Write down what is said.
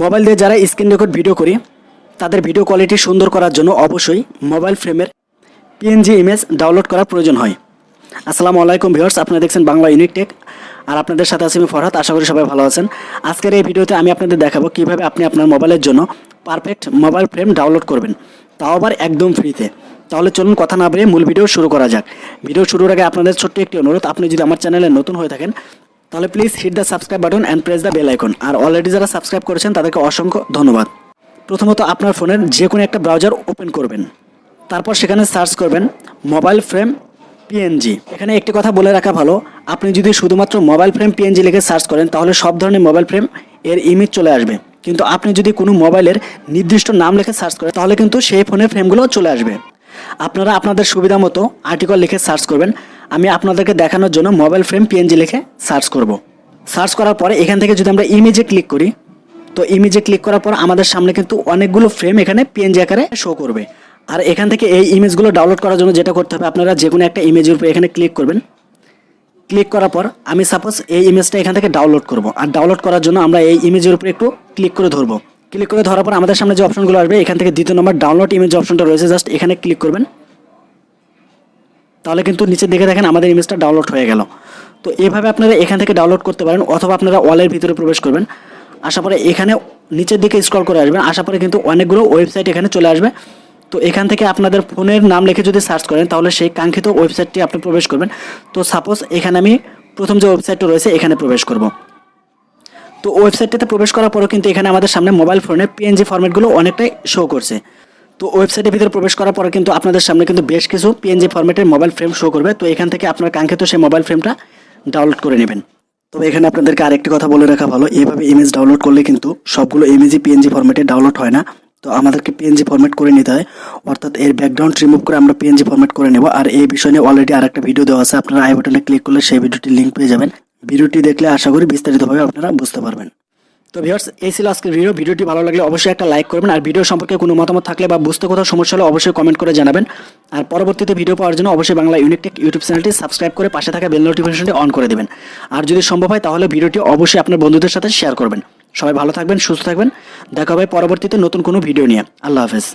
Mobile দিয়ে যারা screen record video করি তাদের ভিডিও কোয়ালিটি সুন্দর করার জন্য অবশ্যই মোবাইল ফ্রেমের পিএনজি ইমেজ ডাউনলোড করার প্রয়োজন হয়। আসসালামু আলাইকুম ভিউয়ার্স, আপনারা দেখছেন বাংলা ইউনিক টেক আর আপনাদের সাথে আছি আমি ফরহাদ। আশা করি সবাই ভালো আছেন। আজকের এই ভিডিওতে আমি আপনাদের দেখাবো কিভাবে আপনি আপনার মোবাইলের জন্য পারফেক্ট মোবাইল ফ্রেম ডাউনলোড করবেন, তাও আবার একদম ফ্রিতে। তাহলে চলুন কথা না বাড়িয়ে মূল ভিডিও শুরু করা যাক। ভিডিও শুরুর আগে আপনাদের ছোট্ট একটি অনুরোধ, আপনি যদি আমার চ্যানেলে নতুন হয়ে থাকেন তাহলে please hit the subscribe button and press the bell icon. আর অলরেডি যারা সাবস্ক্রাইব করেছেন তাদেরকে অসংখ্য ধন্যবাদ। প্রথমত আপনার ফোনের যে কোনো একটা ব্রাউজার ওপেন করবেন, তারপর সেখানে সার্চ করবেন মোবাইল ফ্রেম পিএনজি। এখানে একটি কথা বলে রাখা ভালো, আপনি যদি শুধুমাত্র মোবাইল ফ্রেম পিএনজি লিখে সার্চ করেন তাহলে সব ধরনের মোবাইল ফ্রেম এর ইমেজ চলে আসবে, কিন্তু আপনি যদি কোনো মোবাইলের নির্দিষ্ট নাম লিখে সার্চ করেন তাহলে কিন্তু সেই ফোনের ফ্রেমগুলো চলে আসবে। আপনারা আপনাদের সুবিধা মতো আর্টিকেল লিখে সার্চ করবেন। আমি আপনাদেরকে দেখানোর জন্য মোবাইল ফ্রেম পিএনজি লিখে সার্চ করব। সার্চ করার পরে এখান থেকে যদি আমরা ইমেজে ক্লিক করি, তো ইমেজে ক্লিক করার পর আমাদের সামনে কিন্তু অনেকগুলো ফ্রেম এখানে পিএনজি আকারে শো করবে। আর এখান থেকে এই ইমেজগুলো ডাউনলোড করার জন্য যেটা করতে হবে, আপনারা যে কোনো একটা ইমেজের উপর এখানে ক্লিক করবেন। ক্লিক করার পর আমি সাপোজ এই ইমেজটা এখান থেকে ডাউনলোড করব। আর ডাউনলোড করার জন্য আমরা এই ইমেজের উপরে একটু ক্লিক করে ধরবো। ক্লিক করে ধরার পর আমাদের সামনে যে অপশনগুলো আসবে, এখান থেকে দ্বিতীয় নম্বর ডাউনলোড ইমেজ অপশনটা রয়েছে, জাস্ট এখানে ক্লিক করবেন। তাহলে কিন্তু নিচে দেখে দেখেন আমাদের ইমেজটা ডাউনলোড হয়ে গেল। তো এইভাবে আপনারা এখান থেকে ডাউনলোড করতে পারেন, অথবা আপনারা ওয়ালের ভিতরে প্রবেশ করবেন। আসার পরে এখানে নিচের দিকে স্ক্রল করে আসবেন, আসার পরে কিন্তু অনেকগুলো ওয়েবসাইট এখানে চলে আসবে। তো এখান থেকে আপনাদের ফোনের নাম লিখে যদি সার্চ করেন তাহলে সেই কাঙ্ক্ষিত ওয়েবসাইটটি আপনি প্রবেশ করবেন। তো সাপোজ এখানে আমি প্রথম যে ওয়েবসাইটটা রয়েছে এখানে প্রবেশ করব। তো ওয়েবসাইটটাতে প্রবেশ করার পরও কিন্তু এখানে আমাদের সামনে মোবাইল ফোনের পিএনজি ফরম্যাটগুলো অনেকটাই শো করছে। তো ওয়েবসাইটের ভিতরে প্রবেশ করার পরে কিন্তু আপনাদের সামনে কিন্তু বেশ কিছু পিএনজি ফরম্যাটের মোবাইল ফ্রেম শো করবে। তো এখান থেকে আপনার কাঙ্ক্ষিত সেই মোবাইল ফ্রেমটা ডাউনলোড করে নেবেন। তবে এখানে আপনাদেরকে আরেকটি কথা বলে রাখা ভালো, এইভাবে ইমেজ ডাউনলোড করলে কিন্তু সবগুলো ইমেজই পিএনজি ফরম্যাটে ডাউনলোড হয় না। তো আমাদেরকে পিএনজি ফরম্যাট করে নিতে হয়, অর্থাৎ এর ব্যাকগ্রাউন্ড রিমুভ করে আমরা পিএনজি ফরম্যাট করে নেব। আর এই বিষয় নিয়ে অলরেডি আরেকটা ভিডিও দেওয়া আছে, আপনারা আই বাটনে ক্লিক করলে সেই ভিডিওটির লিঙ্ক পেয়ে যাবেন। ভিডিওটি দেখলে আশা করি বিস্তারিতভাবে আপনারা বুঝতে পারবেন। তো ভিউয়ার্স, এই ছিল আজকের ভিডিও। ভিডিওটি ভালো লাগলে অবশ্যই একটা লাইক করবেন, আর ভিডিও সম্পর্কে কোনো মতামত থাকলে বা বুঝতে কোথাও সমস্যা হলে অবশ্যই কমেন্ট করে জানাবেন। আর পরবর্তীতে ভিডিও পাওয়ার জন্য অবশ্যই বাংলা ইউনিক টেক ইউটিউব চ্যানেলটি সাবস্ক্রাইব করে পাশে থাকা বেল নোটিফিকেশনটি অন করে দেবেন। আর যদি সম্ভব হয় তাহলে ভিডিওটি অবশ্যই আপনার বন্ধুদের সাথে শেয়ার করবেন। সবাই ভালো থাকবেন, সুস্থ থাকবেন। দেখা হবে পরবর্তীতে নতুন কোনো ভিডিও নিয়ে। আল্লাহ হাফেজ।